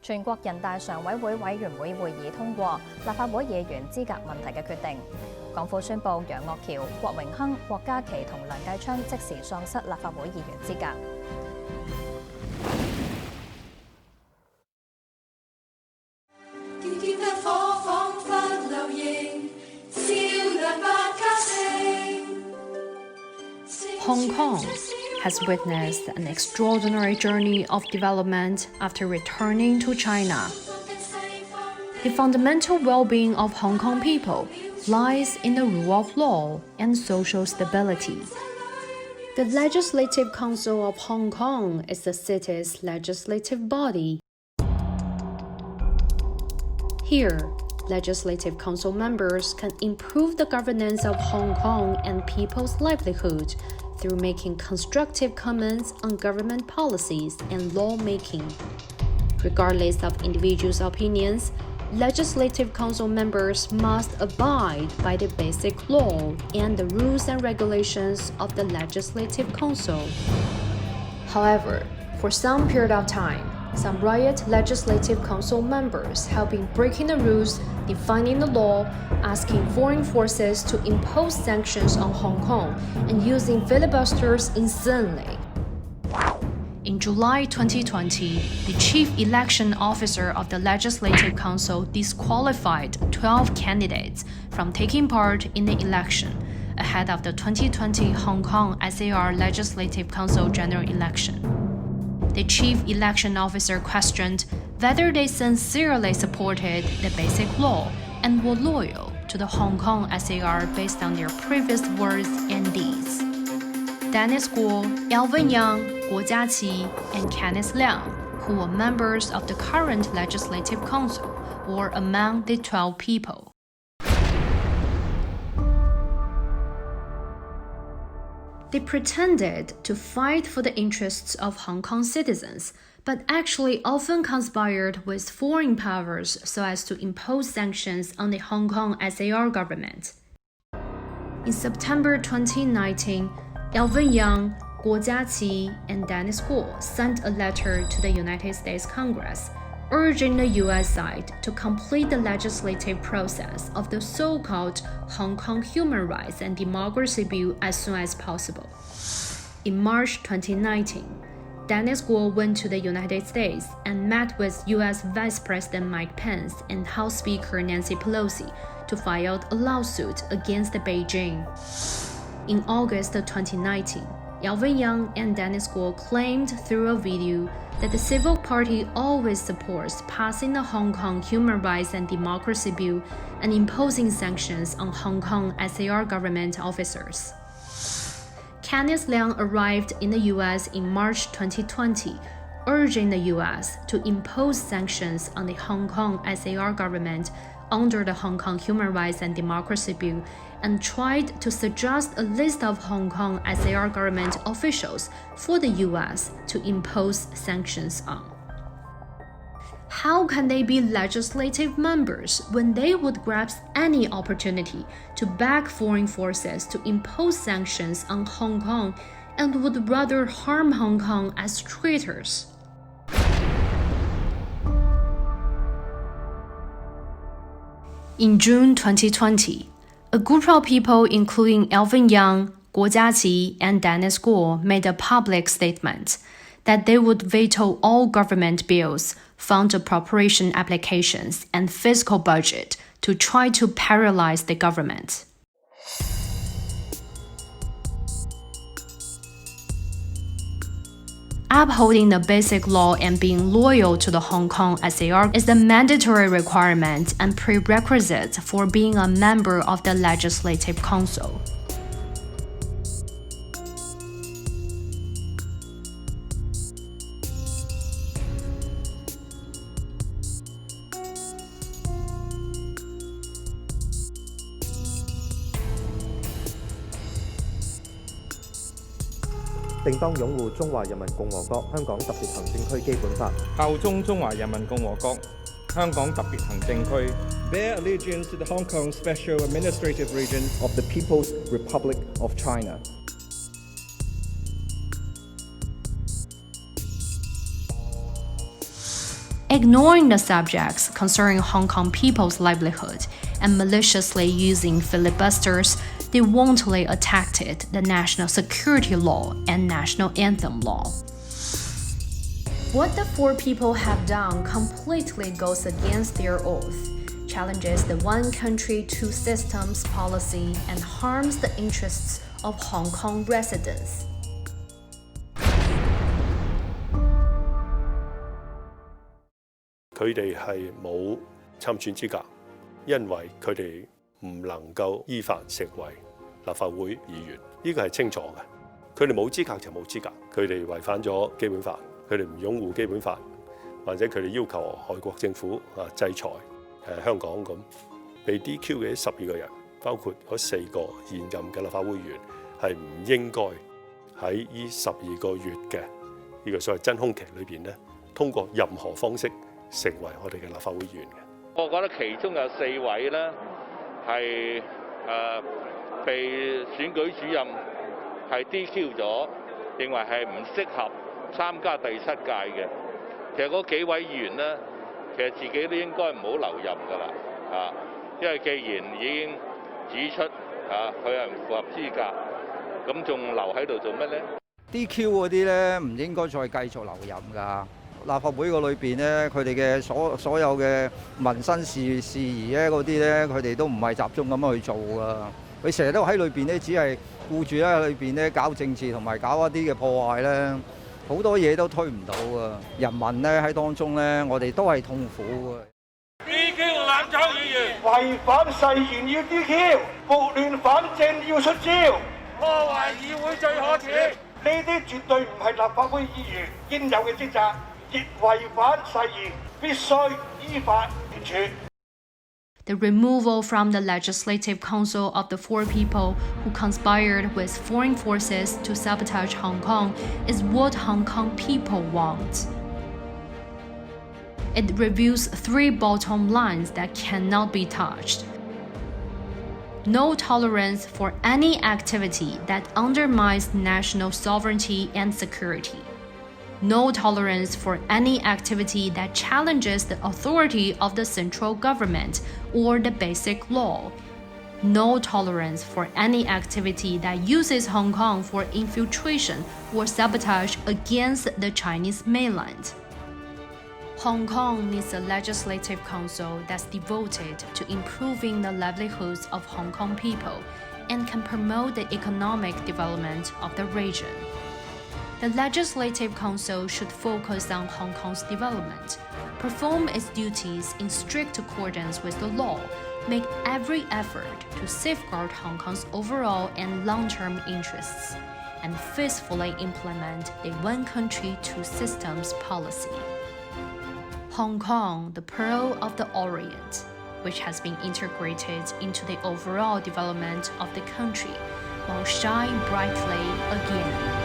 全國人大常委會委員會會議通過立法會議員資格問題嘅決定。港府宣布楊岳橋、郭榮鏗、郭家麒同梁繼昌即時喪失立法會議員資格。Hong Kong has witnessed an extraordinary journey of development after returning to China. The fundamental well-being of Hong Kong people lies in the rule of law and social stability. The Legislative Council of Hong Kong is the city's legislative body. Here, Legislative Council members can improve the governance of Hong Kong and people's livelihood through making constructive comments on government policies and lawmaking. Regardless of individuals' opinions, Legislative Council members must abide by the basic law and the rules and regulations of the Legislative Council. However, for some period of time, some riot Legislative Council members have been breaking the rules, defining the law, asking foreign forces to impose sanctions on Hong Kong, and using filibusters insanely. In July 2020, the Chief Election Officer of the Legislative Council disqualified 12 candidates from taking part in the election ahead of the 2020 Hong Kong SAR Legislative Council General Election. The Chief Election Officer questioned whether they sincerely supported the basic law and were loyal to the Hong Kong SAR based on their previous words and deeds. Dennis Guo, Alvin Yang, Guo Jiaqi, and Kenneth Liang, who were members of the current Legislative Council, were among the 12 people. They pretended to fight for the interests of Hong Kong citizens, but actually often conspired with foreign powers so as to impose sanctions on the Hong Kong SAR government. In September 2019, Alvin Yang, Guo Jiaqi, and Dennis Guo sent a letter to the United States Congress urging the U.S. side to complete the legislative process of the so-called Hong Kong Human Rights and Democracy Bill as soon as possible. In March 2019, Dennis Guo went to the United States and met with U.S. Vice President Mike Pence and House Speaker Nancy Pelosi to file a lawsuit against Beijing. In August 2019, Alvin Yang and Dennis Guo claimed through a video that the Civil Party always supports passing the Hong Kong Human Rights and Democracy Bill and imposing sanctions on Hong Kong SAR government officers. Kenneth Liang arrived in the U.S. in March 2020, urging the U.S. to impose sanctions on the Hong Kong SAR government under the Hong Kong Human Rights and Democracy Bill and tried to suggest a list of Hong Kong SAR government officials for the U.S. to impose sanctions on. How can they be legislative members when they would grasp any opportunity to back foreign forces to impose sanctions on Hong Kong and would rather harm Hong Kong as traitors? In June 2020, a group of people including Alvin Yang, Guo Jiaqi, and Dennis Guo made a public statement that they would veto all government bills, fund appropriation applications, and fiscal budget to try to paralyze the government. Upholding the basic law and being loyal to the Hong Kong SAR is the mandatory requirement and prerequisite for being a member of the Legislative Council. 定當擁護中華人民共和國香港特別行政區基本法，效忠中華人民共和國香港特別行政區 bear allegiance to the Hong Kong Special Administrative Region of the People's Republic of China. ignoring the subjects concerning Hong Kong people's livelihood and maliciously using filibusters, they wantonly attacked the national security law and national anthem law. What the four people have done completely goes against their oath, challenges the one country, two systems policy, and harms the interests of Hong Kong residents. 佢哋係冇參選資格，因為佢哋唔能夠依法成為立法會議員，呢個係清楚嘅。佢哋冇資格就冇資格，佢哋違反咗基本法，佢哋唔擁護基本法，或者佢哋要求外國政府制裁香港咁，被 DQ 嘅12個人，包括嗰4個現任嘅立法會議員，係唔應該喺呢12個月嘅呢個所謂真空期裏邊咧，通過任何方式成為我哋嘅立法會議員嘅。我覺得其中有4位咧係被選舉主任係 DQ 咗，認為係唔適合參加第7屆嘅。其實嗰幾位議員咧，其實自己都應該唔好留任㗎啦，因為既然已經指出佢係唔符合資格，咁仲留喺度做乜咧 ？DQ 嗰啲咧唔應該再繼續留任㗎。立法會個裏邊咧，佢哋嘅所有嘅民生事宜咧，嗰啲咧，佢哋都唔係集中咁去做㗎。佢成日都喺裏邊咧，只係顧住喺裏邊咧搞政治同埋搞一啲嘅破壞咧，好多嘢都推唔到㗎。人民咧喺當中咧，我哋都係痛苦㗎。DQ 攬炒議員，違反誓言要 DQ， 撥亂反正要出招，破壞議會最可恥。呢啲絕對唔係立法會議員應有嘅職責。亦違反誓言，必須依法懲處。The removal from the Legislative Council of the four people who conspired with foreign forces to sabotage Hong Kong is what Hong Kong people want. It reveals 3 bottom lines that cannot be touched. No tolerance for any activity that undermines national sovereignty and security. No tolerance for any activity that challenges the authority of the central government or the basic law. No tolerance for any activity that uses Hong Kong for infiltration or sabotage against the Chinese mainland. Hong Kong needs a legislative council that's devoted to improving the livelihoods of Hong Kong people and can promote the economic development of the region. The Legislative Council should focus on Hong Kong's development, perform its duties in strict accordance with the law, make every effort to safeguard Hong Kong's overall and long-term interests, and faithfully implement the one country, two systems policy. Hong Kong, the Pearl of the Orient, which has been integrated into the overall development of the country, will shine brightly again.